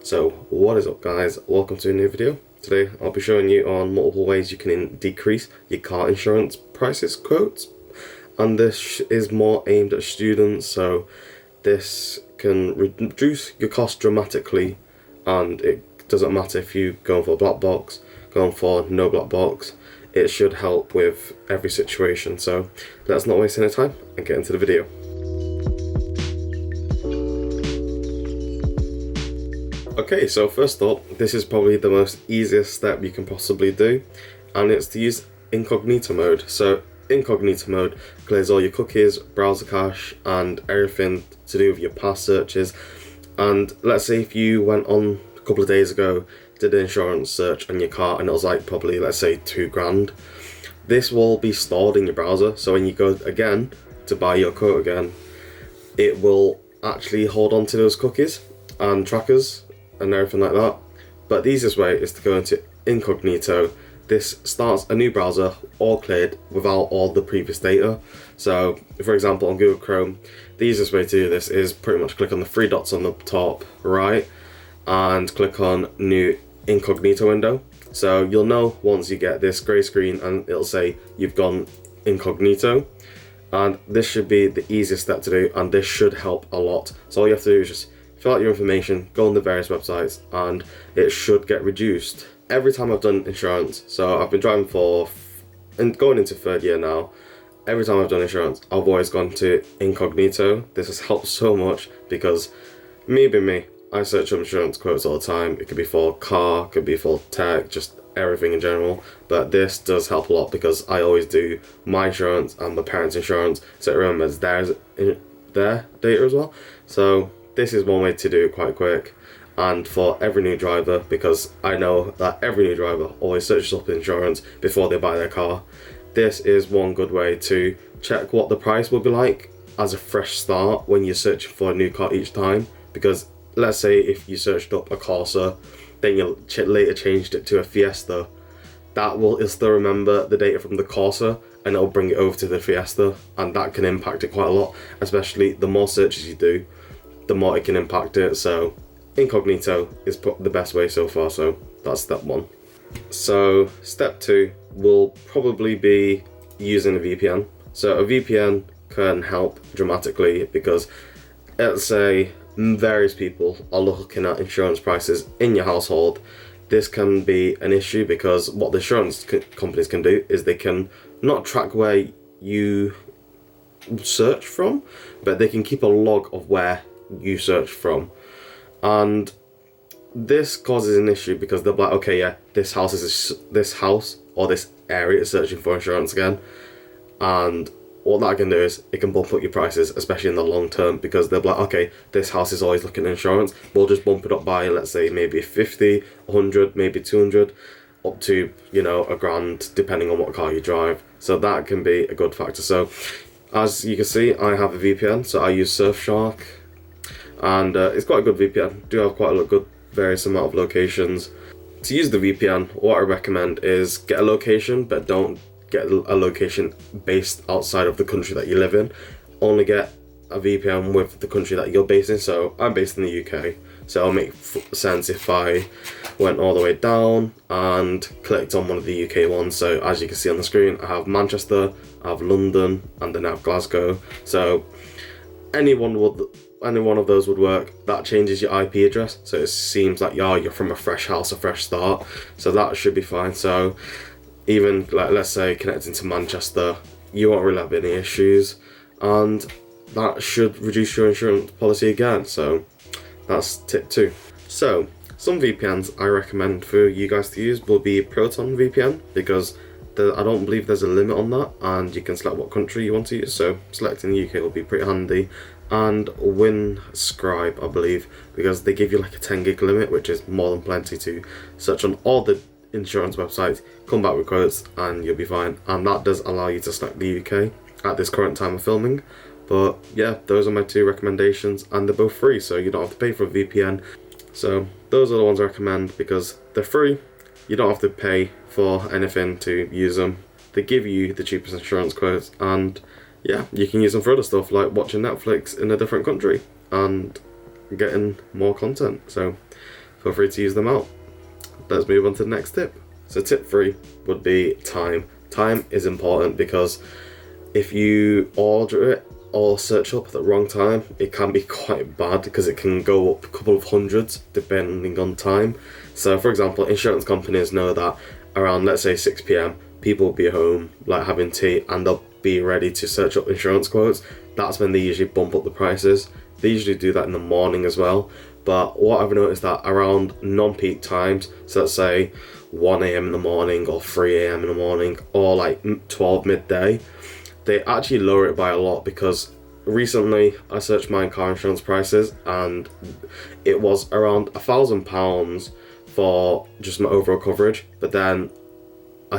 So what is up guys, welcome to a new video. Today I'll be showing you on multiple ways you can decrease your car insurance prices quotes, and this is more aimed at students, so this can reduce your cost dramatically, and it doesn't matter if you go for a black box, going for no black box, it should help with every situation. So let's not waste any time and get into the video. Okay, so first up, this is probably the most easiest step you can possibly do, and it's to use incognito mode. So incognito mode clears all your cookies, browser cache, and everything to do with your past searches. And let's say if you went on a couple of days ago, did an insurance search on your car, and it was like probably, let's say, $2,000. This will be stored in your browser, so when you go again to buy your quote again, it will actually hold on to those cookies and trackers and everything like that. But the easiest way is to go into incognito. This starts a new browser, all cleared, without all the previous data. So for example, on Google Chrome, the easiest way to do this is pretty much click on the three dots on the top right and click on new incognito window. So you'll know once you get this grey screen and it'll say you've gone incognito, and this should be the easiest step to do, and this should help a lot. So all you have to do is just fill out your information, go on the various websites, and it should get reduced. Every time I've done insurance, so I've been driving and going into third year now, every time I've done insurance, I've always gone to incognito. This has helped so much because me, I search up insurance quotes all the time. It could be for car, could be for tech, just everything in general. But this does help a lot because I always do my insurance and my parents' insurance, so it remembers their data as well. So this is one way to do it quite quick, and for every new driver, because I know that every new driver always searches up insurance before they buy their car. This is one good way to check what the price will be like as a fresh start when you're searching for a new car each time. Because let's say if you searched up a Corsa, then you later changed it to a Fiesta, it'll still remember the data from the Corsa and it'll bring it over to the Fiesta, and that can impact it quite a lot, especially the more searches you do, the more it can impact it. So incognito is the best way so far, so that's step one. So step two will probably be using a VPN. So a VPN can help dramatically because let's say various people are looking at insurance prices in your household. This can be an issue because what the insurance companies can do is they can not track where you search from, but they can keep a log of where you search from. And this causes an issue because they'll be like, okay, yeah, this house or this area is searching for insurance again, and what that can do is it can bump up your prices, especially in the long term, because they'll be like, okay, this house is always looking at insurance, we'll just bump it up by, let's say, maybe 50, 100, maybe 200, up to, $1,000, depending on what car you drive. So that can be a good factor. So as you can see, I have a VPN, so I use Surfshark, and it's quite a good VPN. Do have quite a good various amount of locations. To use the VPN, what I recommend is get a location, but don't get a location based outside of the country that you live in. Only get a VPN with the country that you're based in. So I'm based in the UK, so it'll make sense if I went all the way down and clicked on one of the UK ones. So as you can see on the screen, I have Manchester, I have London, and then I have Glasgow. So any one of those would work. That changes your IP address, so it seems like you're from a fresh house, a fresh start. So that should be fine. So even like, let's say connecting to Manchester, you won't really have any issues, and that should reduce your insurance policy again. So that's tip two. So some VPNs I recommend for you guys to use will be Proton VPN, because I don't believe there's a limit on that, and you can select what country you want to use. So selecting the UK will be pretty handy. And Winscribe, I believe, because they give you like a 10 gig limit, which is more than plenty to search on all the insurance websites, come back with quotes, and you'll be fine. And that does allow you to select the UK at this current time of filming. But yeah, those are my two recommendations, and they're both free, so you don't have to pay for a VPN. So those are the ones I recommend because they're free. You don't have to pay for anything to use them. They give you the cheapest insurance quotes, and yeah, you can use them for other stuff like watching Netflix in a different country and getting more content. So feel free to use them out. Let's move on to the next tip. So tip 3 would be time. Time is important because if you order it or search up at the wrong time, it can be quite bad because it can go up a couple of hundreds depending on time. So for example, insurance companies know that around, let's say, 6 p.m, people will be home, like having tea, and they'll be ready to search up insurance quotes. That's when they usually bump up the prices. They usually do that in the morning as well. But what I've noticed that around non-peak times, so let's say 1 a.m. in the morning or 3 a.m. in the morning or like 12 midday, they actually lower it by a lot, because recently I searched my car insurance prices and it was around £1,000 for just my overall coverage. But then I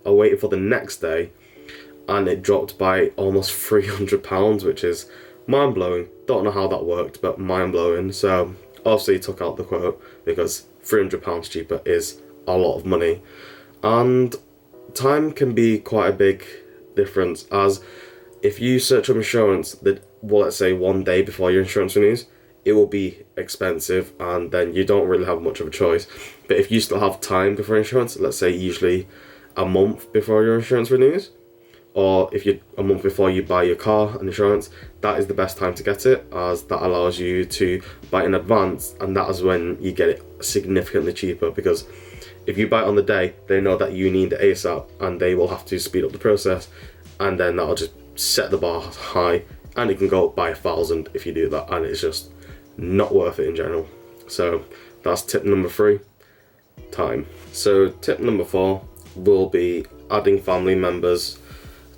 waited for the next day and it dropped by almost £300, which is mind-blowing. Don't know how that worked, but mind-blowing. So obviously took out the quote because £300 cheaper is a lot of money. And time can be quite a big difference, as if you search up insurance that, well, let's say 1 day before your insurance renews, it will be expensive and then you don't really have much of a choice. But if you still have time before insurance, let's say usually a month before your insurance renews, or if you a month before you buy your car and insurance, that is the best time to get it, as that allows you to buy in advance, and that is when you get it significantly cheaper. Because if you buy it on the day, they know that you need it ASAP and they will have to speed up the process, and then that'll just set the bar high, and it can go up by 1,000 if you do that, and it's just not worth it in general. So that's tip number 3, time. So tip number 4 will be adding family members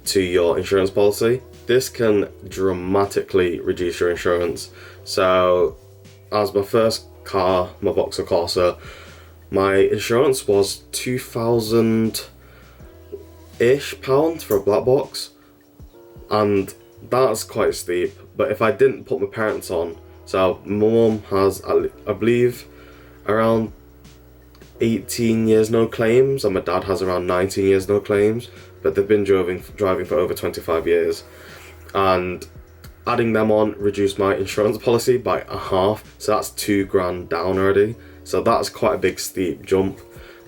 to your insurance policy. This can dramatically reduce your insurance. So as my first car, my Vauxhall Corsa, my insurance was £2,000-ish for a black box, and that's quite steep. But if I didn't put my parents on, so my mum has, I believe, around 18 years no claims, and my dad has around 19 years no claims, but they've been driving for over 25 years, and adding them on reduced my insurance policy by a half, so that's £2,000 down already. So that's quite a big steep jump.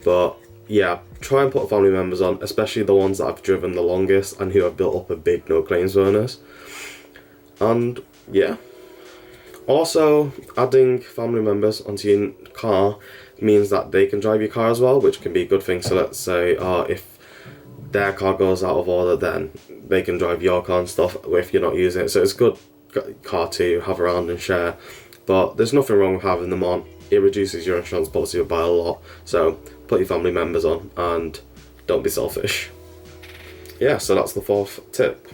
But yeah, try and put family members on, especially the ones that I've driven the longest and who have built up a big no claims bonus. And yeah, also adding family members onto your car means that they can drive your car as well, which can be a good thing. So let's say if their car goes out of order, then they can drive your car and stuff if you're not using it. So it's a good car to have around and share, but there's nothing wrong with having them on. It reduces your insurance policy by a lot. So put your family members on and don't be selfish. Yeah, so that's the 4th tip.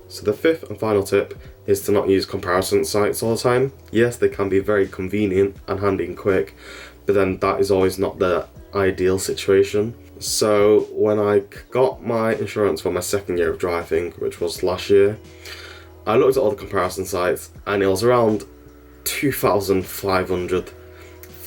So the 5th and final tip is to not use comparison sites all the time. Yes, they can be very convenient and handy and quick, but then that is always not the ideal situation. So when I got my insurance for my 2nd year of driving, which was last year, I looked at all the comparison sites and it was around 2,500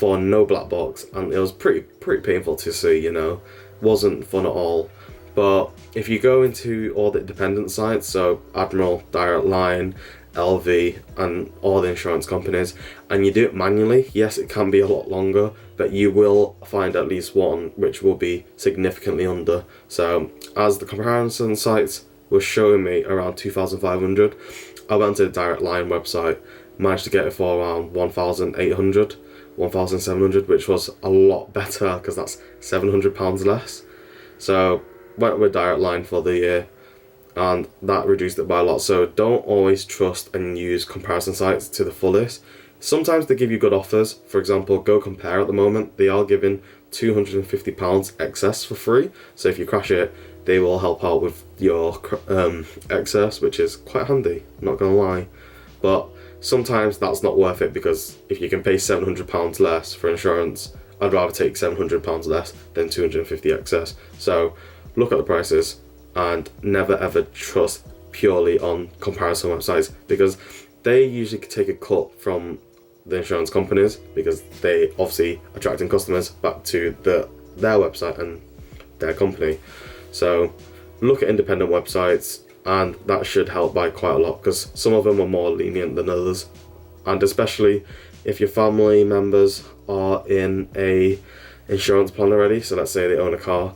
for no black box, and it was pretty painful to see, you know. Wasn't fun at all. But if you go into all the independent sites, so Admiral, Direct Line, LV, and all the insurance companies, and you do it manually, yes, it can be a lot longer, but you will find at least one which will be significantly under. So as the comparison sites were showing me around 2,500, I went to the Direct Line website, managed to get it for around 1,800, 1,700, which was a lot better because that's £700 less. So went with Direct Line for the year, and that reduced it by a lot. So don't always trust and use comparison sites to the fullest. Sometimes they give you good offers. For example, Go Compare at the moment, they are giving £250 excess for free. So if you crash it, they will help out with your excess, which is quite handy, not gonna lie. But sometimes that's not worth it, because if you can pay £700 less for insurance, I'd rather take £700 less than 250 excess. So look at the prices and never ever trust purely on comparison websites, because they usually take a cut from the insurance companies, because they obviously attracting customers back to their website and their company. So look at independent websites, and that should help by quite a lot, because some of them are more lenient than others. And especially if your family members are in a insurance plan already, so let's say they own a car,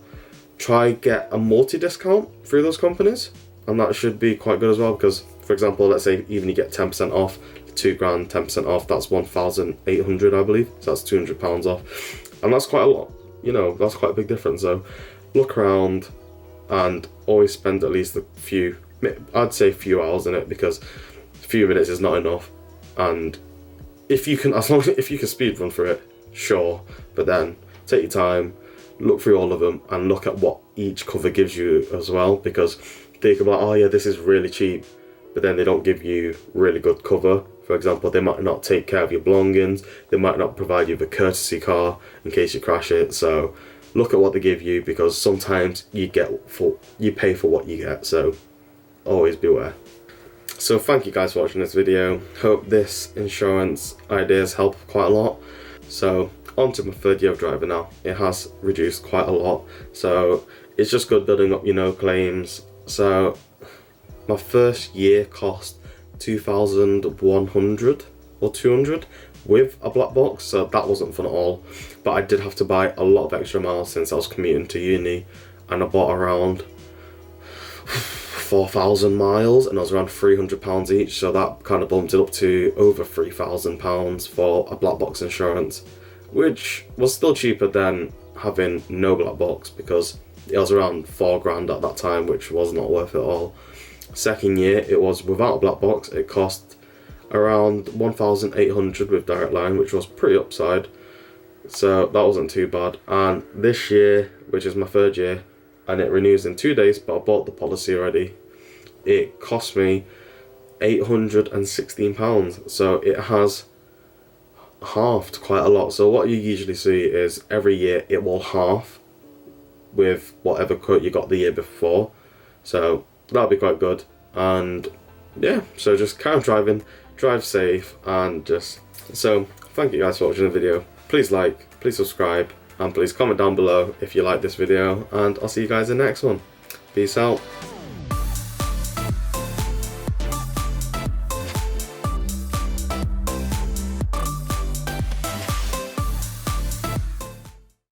try get a multi-discount through those companies, and that should be quite good as well, because for example, let's say even you get 10% off, 2 grand, 10% off, that's 1,800 I believe, so that's £200 off, and that's quite a lot, you know, that's quite a big difference. So look around and always spend at least a few, I'd say a few hours in it, because a few minutes is not enough. And if you can, if you can speed run through it, sure, but then take your time, look through all of them and look at what each cover gives you as well, because they can be like, oh yeah, this is really cheap, but then they don't give you really good cover. For example, they might not take care of your belongings, they might not provide you with a courtesy car in case you crash it. So look at what they give you, because sometimes you pay for what you get, so always beware. So thank you guys for watching this video. Hope this insurance ideas help quite a lot. So on to my 3rd year of driving now. It has reduced quite a lot, so it's just good building up, you know, claims. So my first year cost 2,100 or 200 with a black box, so that wasn't fun at all. But I did have to buy a lot of extra miles since I was commuting to uni, and I bought around 4,000 miles, and I was around £300 each, so that kind of bumped it up to over £3,000 for a black box insurance, which was still cheaper than having no black box, because it was around 4 grand at that time, which was not worth it at all. Second year, it was without a black box. It cost around 1,800 with Direct Line, which was pretty upside, so that wasn't too bad. And this year, which is my 3rd year, and it renews in 2 days, but I bought the policy already, it cost me £816, so it has halved quite a lot. So what you usually see is every year it will halve with whatever quote you got the year before, so that'll be quite good. And yeah, so just carry on driving, drive safe, and just, so thank you guys for watching the video. Please like, please subscribe, and please comment down below if you like this video, and I'll see you guys in the next one. Peace out.